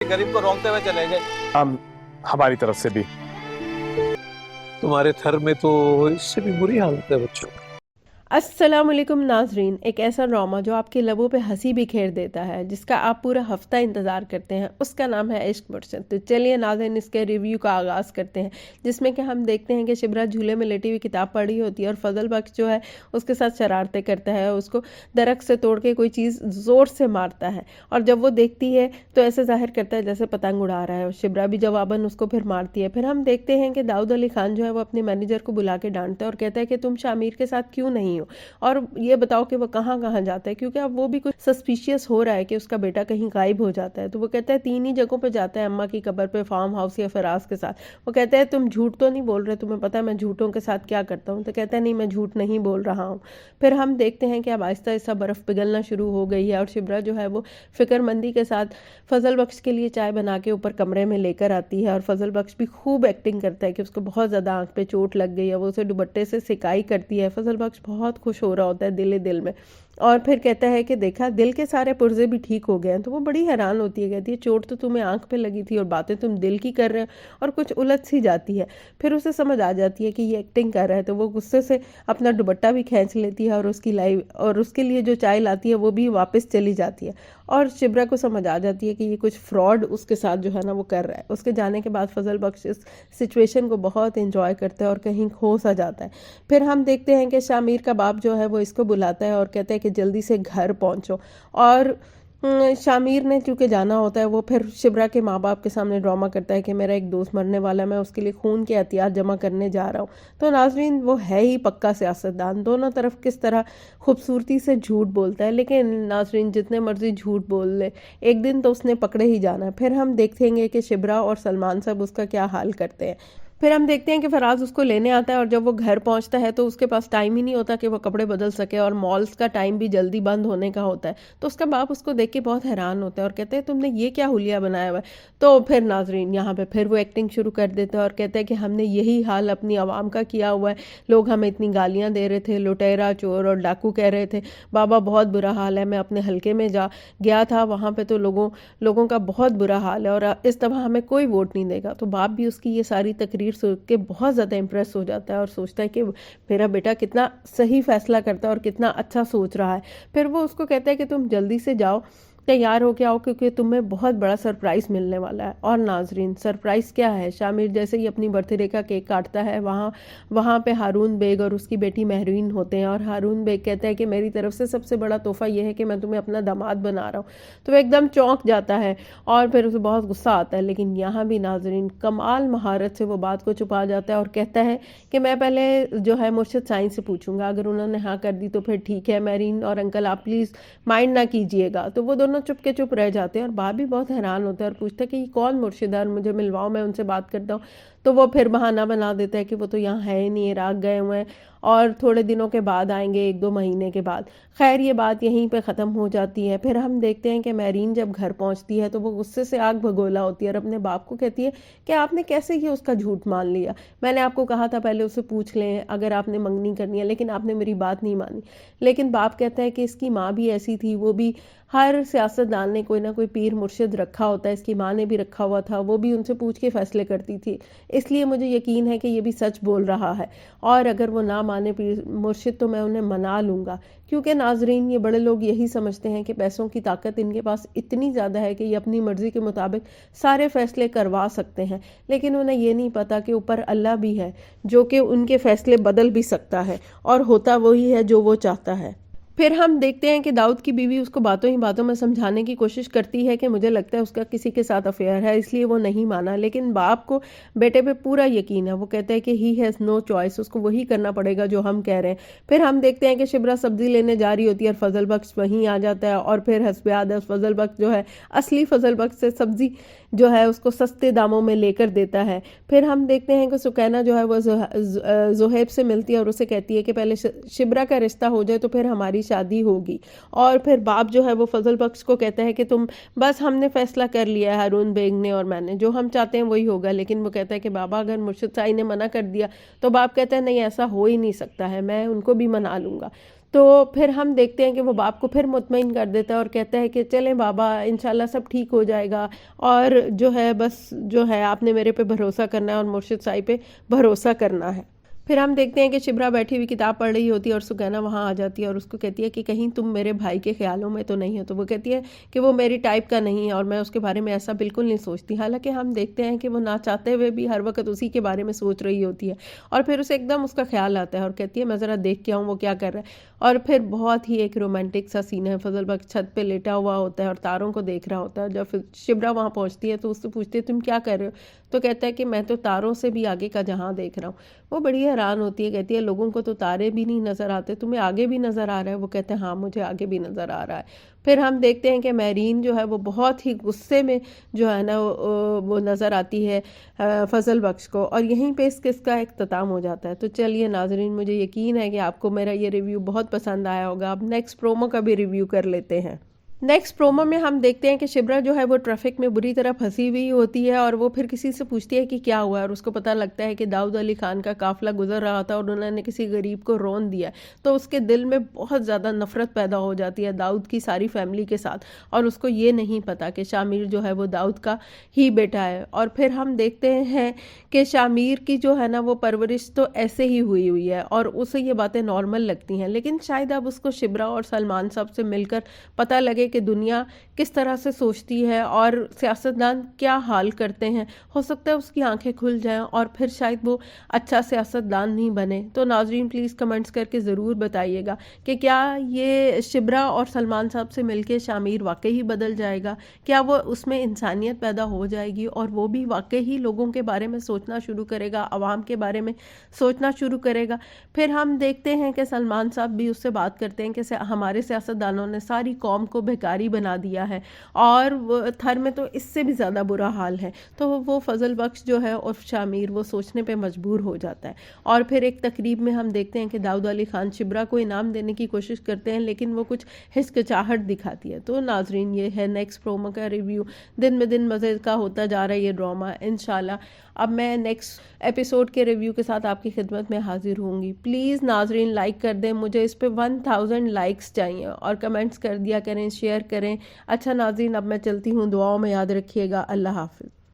गरीब को रोकते हुए चले गए। हम हमारी तरफ से भी। तुम्हारे घर में तो इससे भी बुरी हालत है बच्चों। अस्सलाम वालेकुम नाजरीन, एक ऐसा ड्रामा जो आपके लबों पे हंसी बिखेर देता है, जिसका आप पूरा हफ्ता इंतज़ार करते हैं, उसका नाम है इश्क मुर्शिद। तो चलिए नाज़रीन, इसके रिव्यू का आगाज़ करते हैं, जिसमें कि हम देखते हैं कि शिबरा झूले में लेटी हुई किताब पढ़ी होती है और फजल बख्श जो है उसके साथ शरारतें करता है, उसको दरख्त से तोड़ के कोई चीज़ ज़ोर से मारता है और जब वो देखती है तो ऐसे जाहिर करता है जैसे पतंग उड़ा रहा है और शिबरा भी जवाबन उसको फिर मारती है। फिर हम देखते हैं कि दाऊद अली खान जो है वो अपने मैनेजर को बुला के डांटता है और कहता है कि तुम शामिर के साथ क्यों नहीं हो और ये बताओ कि वो कहाँ कहाँ जाता है, क्योंकि अब वो भी कुछ सस्पिशियस हो रहा है कि उसका बेटा कहीं गायब हो जाता है। तो वो कहता है 3 ही जगहों पे जाता है, अम्मा की कब्र पे, फार्म हाउस या फराज के साथ। वो कहता है तुम झूठ तो नहीं बोल रहे, तुम्हें पता है मैं झूठों के साथ क्या करता हूँ? तो कहता है नहीं, मैं झूठ नहीं बोल रहा हूँ। फिर हम देखते हैं कि अब आहिस्ता आहिस्ता बर्फ़ पिघलना शुरू हो गई है और शिबरा जो है वो फिक्रमंदी के साथ फजल बख्श के लिए चाय बना के ऊपर कमरे में लेकर आती है और फजल बख्श भी खूब एक्टिंग करता है कि उसको बहुत ज़्यादा आंख पे चोट लग गई है। वो उसे दुपट्टे से सिकाई करती है। फजल बख्श बहुत खुश हो रहा होता है दिल ही दिल में और फिर कहता है कि देखा, दिल के सारे पुर्जे भी ठीक हो गए हैं। तो वो बड़ी हैरान होती है, कहती है चोट तो तुम्हें आंख पे लगी थी और बातें तुम दिल की कर रहे हो, और कुछ उलझ सी जाती है। फिर उसे समझ आ जाती है कि ये एक्टिंग कर रहा है, तो वो गुस्से से अपना दुपट्टा भी खींच लेती है और उसकी लाइव और उसके लिए जो चाय लाती है वो भी वापस चली जाती है। और शिबरा को समझ आ जाती है कि ये कुछ फ्रॉड उसके साथ जो है ना वो कर रहा है। उसके जाने के बाद फजल बख्श इस सिचुएशन को बहुत इंजॉय करता है और कहीं खो सा जाता है। फिर हम देखते हैं कि शामिर का बाप जो है वो इसको बुलाता है और कहता है कि जल्दी से घर पहुंचो। और शामिर ने चूँकि जाना होता है, वो फिर शिबरा के माँ बाप के सामने ड्रामा करता है कि मेरा एक दोस्त मरने वाला है, मैं उसके लिए खून के एहतियात जमा करने जा रहा हूँ। तो नाजरीन, वो है ही पक्का सियासतदान, दोनों तरफ किस तरह खूबसूरती से झूठ बोलता है। लेकिन नाजरीन, जितने मर्जी झूठ बोल ले, एक दिन तो उसने पकड़े ही जाना है। फिर हम देखेंगे कि शिबरा और सलमान साहब उसका क्या हाल करते हैं। फिर हम देखते हैं कि फराज उसको लेने आता है और जब वो घर पहुंचता है तो उसके पास टाइम ही नहीं होता कि वो कपड़े बदल सके और मॉल्स का टाइम भी जल्दी बंद होने का होता है। तो उसका बाप उसको देख के बहुत हैरान होता है और कहते हैं तुमने ये क्या हुलिया बनाया हुआ है? तो फिर नाजरीन, यहाँ पे फिर वो एक्टिंग शुरू कर देता है और कहता है कि हमने यही हाल अपनी आवाम का किया हुआ है, लोग हमें इतनी गालियाँ दे रहे थे, लुटेरा, चोर और डाकू कह रहे थे, बाबा बहुत बुरा हाल है, मैं अपने हल्के में गया था, वहाँ पे तो लोगों का बहुत बुरा हाल है और इस दफ़ा हमें कोई वोट नहीं देगा। तो बाप भी उसकी ये सारी तकरीर सुन के बहुत ज़्यादा इम्प्रेस हो जाता है और सोचता है कि मेरा बेटा कितना सही फैसला करता है और कितना अच्छा सोच रहा है। फिर वो उसको कहता है कि तुम जल्दी से जाओ, तैयार हो के आओ, क्योंकि तुम्हें बहुत बड़ा सरप्राइज़ मिलने वाला है। और नाजरीन, सरप्राइज़ क्या है? शामिर जैसे ही अपनी बर्थडे का केक काटता है, वहाँ पे हारून बेग और उसकी बेटी महरीन होते हैं और हारून बेग कहता है कि मेरी तरफ से सबसे बड़ा तोहफा यह है कि मैं तुम्हें अपना दामाद बना रहा हूँ। तो वो एकदम चौंक जाता है और फिर उसे बहुत गुस्सा आता है। लेकिन यहाँ भी नाजरीन कमाल महारत से वो बात को छुपा जाता है और कहता है कि मैं पहले जो है मुर्शिद साईं से पूछूंगा, अगर उन्होंने हाँ कर दी तो फिर ठीक है, महरीन और अंकल आप प्लीज़ माइंड ना कीजिएगा। तो वो दोनों चुप के चुप रह जाते हैं और बाप भी बहुत हैरान होता है और पूछता है कि ये कौन मुर्शिद है, मुझे मिलवाओ, मैं उनसे बात करता हूँ। तो वो फिर बहाना बना देता है कि वो तो यहाँ है ही नहीं, इराक गए हुए हैं और थोड़े दिनों के बाद आएंगे, 1-2 महीने के बाद। खैर, ये बात यहीं पे ख़त्म हो जाती है। फिर हम देखते हैं कि महरीन जब घर पहुंचती है तो वो गुस्से से आग भगोला होती है और अपने बाप को कहती है कि आपने कैसे ये उसका झूठ मान लिया? मैंने आपको कहा था पहले उससे पूछ लें अगर आपने मंगनी करनी है, लेकिन आपने मेरी बात नहीं मानी। लेकिन बाप कहता है कि इसकी माँ भी ऐसी थी, वो भी, हर सियासतदान ने कोई ना कोई पीर मुर्शिद रखा होता है, इसकी माँ ने भी रखा हुआ था, वो भी उनसे पूछ के फैसले करती थी, इसलिए मुझे यकीन है कि ये भी सच बोल रहा है। और अगर वो ना माने पीर मुर्शिद तो मैं उन्हें मना लूँगा। क्योंकि नाजरीन, ये बड़े लोग यही समझते हैं कि पैसों की ताकत इनके पास इतनी ज़्यादा है कि ये अपनी मर्ज़ी के मुताबिक सारे फैसले करवा सकते हैं, लेकिन उन्हें ये नहीं पता कि ऊपर अल्लाह भी है जो कि उनके फैसले बदल भी सकता है और होता वही है जो वो चाहता है। फिर हम देखते हैं कि दाऊद की बीवी उसको बातों ही बातों में समझाने की कोशिश करती है कि मुझे लगता है उसका किसी के साथ अफेयर है, इसलिए वो नहीं माना। लेकिन बाप को बेटे पे पूरा यकीन है, वो कहता है कि ही हैज़ नो चॉइस, उसको वही करना पड़ेगा जो हम कह रहे हैं। फिर हम देखते हैं कि शिबरा सब्जी लेने जा रही होती है और फजल बख्श वहीं आ जाता है और फिर हस्बे आदत फजल बख्श जो है असली फजल बख्श से सब्जी जो है उसको सस्ते दामों में लेकर देता है। फिर हम देखते हैं कि सुकैना जो है वो ज़ुहैब से मिलती है और उसे कहती है कि पहले शिबरा का रिश्ता हो जाए तो फिर हमारी शादी होगी। और फिर बाप जो है वो फजल बख्श को कहता है कि तुम बस, हमने फैसला कर लिया है, हारून बेग ने और मैंने, जो हम चाहते हैं वही होगा। लेकिन वो कहता है कि बाबा अगर मुर्शिद साई ने मना कर दिया, तो बाप कहता है नहीं, ऐसा हो ही नहीं सकता है, मैं उनको भी मना लूँगा। तो फिर हम देखते हैं कि वो बाप को फिर मुतमईन कर देता है और कहता है कि चलें बाबा, इंशाल्लाह सब ठीक हो जाएगा, और जो है बस जो है आपने मेरे पे भरोसा करना है और मुर्शिद साई पे भरोसा करना है। फिर हम देखते हैं कि शिब्रा बैठी हुई किताब पढ़ रही होती है और सुगैना वहाँ आ जाती है और उसको कहती है कि कहीं तुम मेरे भाई के ख्यालों में तो नहीं हो। तो वो कहती है कि वो मेरी टाइप का नहीं है और मैं उसके बारे में ऐसा बिल्कुल नहीं सोचती। हालांकि हम देखते हैं कि वो ना चाहते हुए भी हर वक्त उसी के बारे में सोच रही होती है और फिर उसे एकदम उसका ख्याल आता है और कहती है मैं ज़रा देख के आऊँ वो क्या कर रहा है। और फिर बहुत ही एक रोमांटिक सा सीन है। फजल बख्श छत पे लेटा हुआ होता है और तारों को देख रहा होता है। जब फिर शिब्रा वहाँ पहुँचती है तो उससे पूछती है तुम क्या कर रहे हो, तो कहता है कि मैं तो तारों से भी आगे का जहाँ देख रहा हूँ। वो बड़ी हैरान होती है, कहती है लोगों को तो तारे भी नहीं नज़र आते, तुम्हें आगे भी नज़र आ रहा है। वो कहते हैं हाँ मुझे आगे भी नज़र आ रहा है। फिर हम देखते हैं कि मेरीन जो है वो बहुत ही गुस्से में जो है ना वो नज़र आती है फजल बख्श को, और यहीं पे इस किस्सा का इख्तिताम हो जाता है। तो चलिए नाजरीन, मुझे यकीन है कि आपको मेरा ये रिव्यू बहुत पसंद आया होगा। अब नेक्स्ट प्रोमो का भी रिव्यू कर लेते हैं। नेक्स्ट प्रोमो में हम देखते हैं कि शिब्रा जो है वो ट्रैफिक में बुरी तरह फंसी हुई होती है और वो फिर किसी से पूछती है कि क्या हुआ, और उसको पता लगता है कि दाऊद अली खान का काफिला गुजर रहा था और उन्होंने किसी गरीब को रोन दिया। तो उसके दिल में बहुत ज़्यादा नफरत पैदा हो जाती है दाऊद की सारी फैमिली के साथ, और उसको ये नहीं पता कि शामिर जो है वो दाऊद का ही बेटा है। और फिर हम देखते हैं कि शामिर की जो है ना वो परवरिश तो ऐसे ही हुई है और उसे ये बातें नॉर्मल लगती हैं, लेकिन शायद अब उसको शिब्रा और सलमान साहब से मिलकर पता लगे कि दुनिया किस तरह से सोचती है और सियासतदान क्या हाल करते हैं। हो सकता है उसकी आंखें खुल जाएं और फिर शायद वो अच्छा सियासतदान नहीं बने। तो नाजरीन प्लीज़ कमेंट्स करके ज़रूर बताइएगा कि क्या ये शिब्रा और सलमान साहब से मिलके शामिर वाकई ही बदल जाएगा, क्या वो उसमें इंसानियत पैदा हो जाएगी और वो भी वाकई ही लोगों के बारे में सोचना शुरू करेगा, आवाम के बारे में सोचना शुरू करेगा। फिर हम देखते हैं कि सलमान साहब भी उससे बात करते हैं कि हमारे सियासतदानों ने सारी कौम को बेकारी बना दिया है और थर में तो इससे भी ज़्यादा बुरा हाल है। तो वो फजल बख्श जो है और शामिर वो सोचने पे मजबूर हो जाता है। और फिर एक तकरीब में हम देखते हैं कि दाऊद अली खान शिब्रा को इनाम देने की कोशिश करते हैं, लेकिन वो कुछ हिचकिचाहट दिखाती है। तो नाजरीन ये है नेक्स्ट प्रोमो का रिव्यू। दिन में दिन मज़े का होता जा रहा है ये ड्रामा। इंशाल्लाह अब मैं नेक्स्ट एपिसोड के रिव्यू के साथ आपकी खिदमत में हाजिर होंगी। प्लीज़ नाजरीन लाइक कर दें, मुझे इस पे 1000 लाइक्स चाहिए, और कमेंट्स कर दिया करें, शेयर करें। अच्छा नाजरीन अब मैं चलती हूँ, दुआओं में याद रखिएगा। अल्लाह हाफिज़।